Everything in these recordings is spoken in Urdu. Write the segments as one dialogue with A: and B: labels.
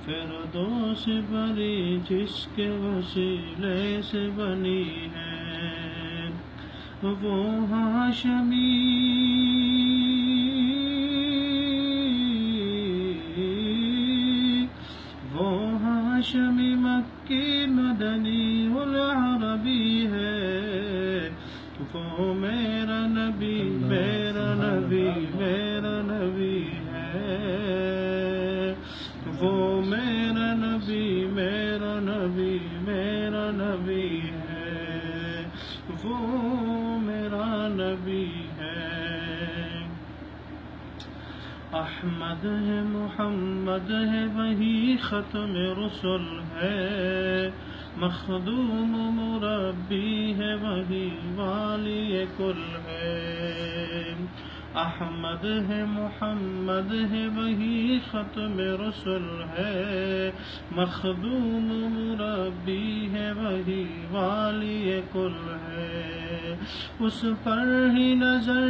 A: فردوس بری جس کے وسیلے سے بنی ہے، وہ ہاشمی مکی مدنی العربی ہے، وہ میرا نبی میرا نبی میرا نبی ہے، وہ میرا نبی میرا نبی میرا نبی ہے، وہ میرا نبی ہے۔ احمد ہے محمد ہے وہی ختم رسل ہے، مخدوم مربی ہے وہی والی کل ہے۔ احمد ہے محمد ہے وہی ختم رسل ہے، مخدوم مربی ہے وہی والی کل ہے، اس پر ہی نظر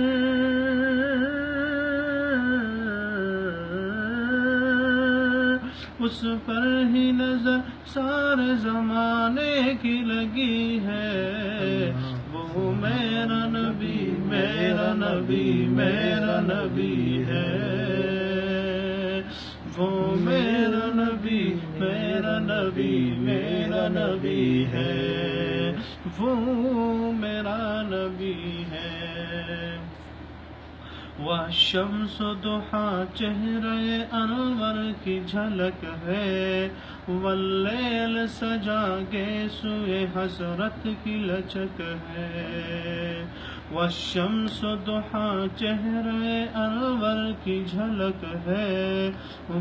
A: اس پر ہی نظر سارے زمانے کی لگی ہے، وہ میرا نبی میرا نبی میرا نبی ہے، وہ میرا نبی میرا نبی میرا نبی ہے، وہ میرا نبی ہے۔ والشمس ضحیٰ چہرے انور کی جھلک ہے، واللیل سجا کے سوئے حسرت کی لچک ہے۔ والشمس ضحیٰ چہرے انور کی جھلک ہے،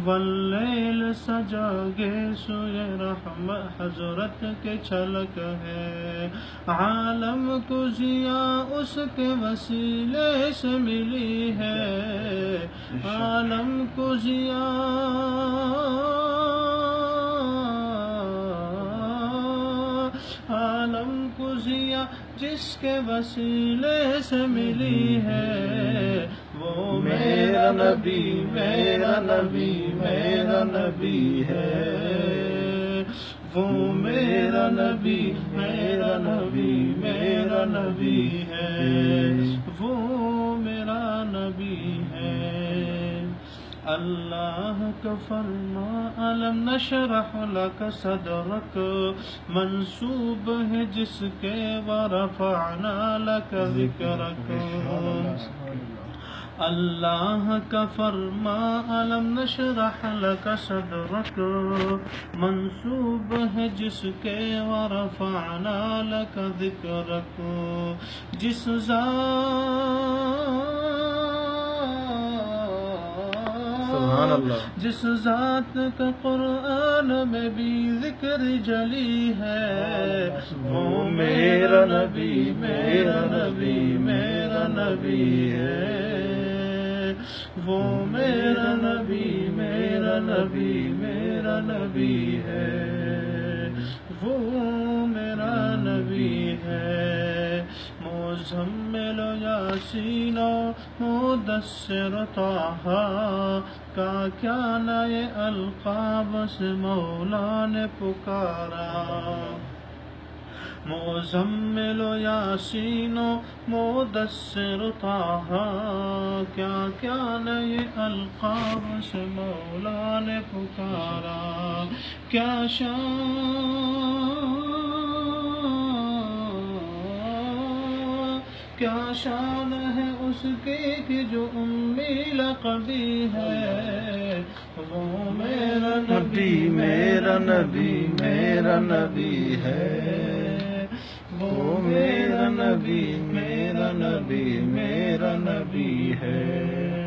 A: واللیل سجا کے سوئے رحمت حضرت کے چھلک ہے، عالم کو ضیاء اس کے وسیلے سے ملی ہے، عالم کو ضیاء جس کے وسیلے سے ملی ہے، وہ میرا نبی میرا نبی میرا نبی ہے، وہ میرا نبی میرا نبی میرا نبی ہے، وہ میرا نبی ہے۔ اللہ کا فرما الم نشرح لک صدرک منسوب ہے جس کے ورفعنا لک ذکرک، اللہ کا فرما الم نشرح لک صدرک منسوب ہے جس کے ورفعنا لک ذکرک، جس ذات کا قرآن میں بھی ذکر جلی ہے، وہ میرا نبی میرا نبی میرا نبی ہے، وہ میرا نبی میرا نبی میرا نبی ہے، وہ میرا نبی ہے۔ مزمل و یاسین و مدثر طٰہٰ کا کیا نئے القاب سے مولا نے پکارا، مزمل و یاسین و مدثر طٰہٰ کیا کیا نئے القاب سے مولا نے پکارا، کیا شان ہے اس کی کہ جو امی لقبی ہے، وہ میرا نبی میرا نبی میرا نبی ہے، وہ میرا نبی میرا نبی میرا نبی ہے۔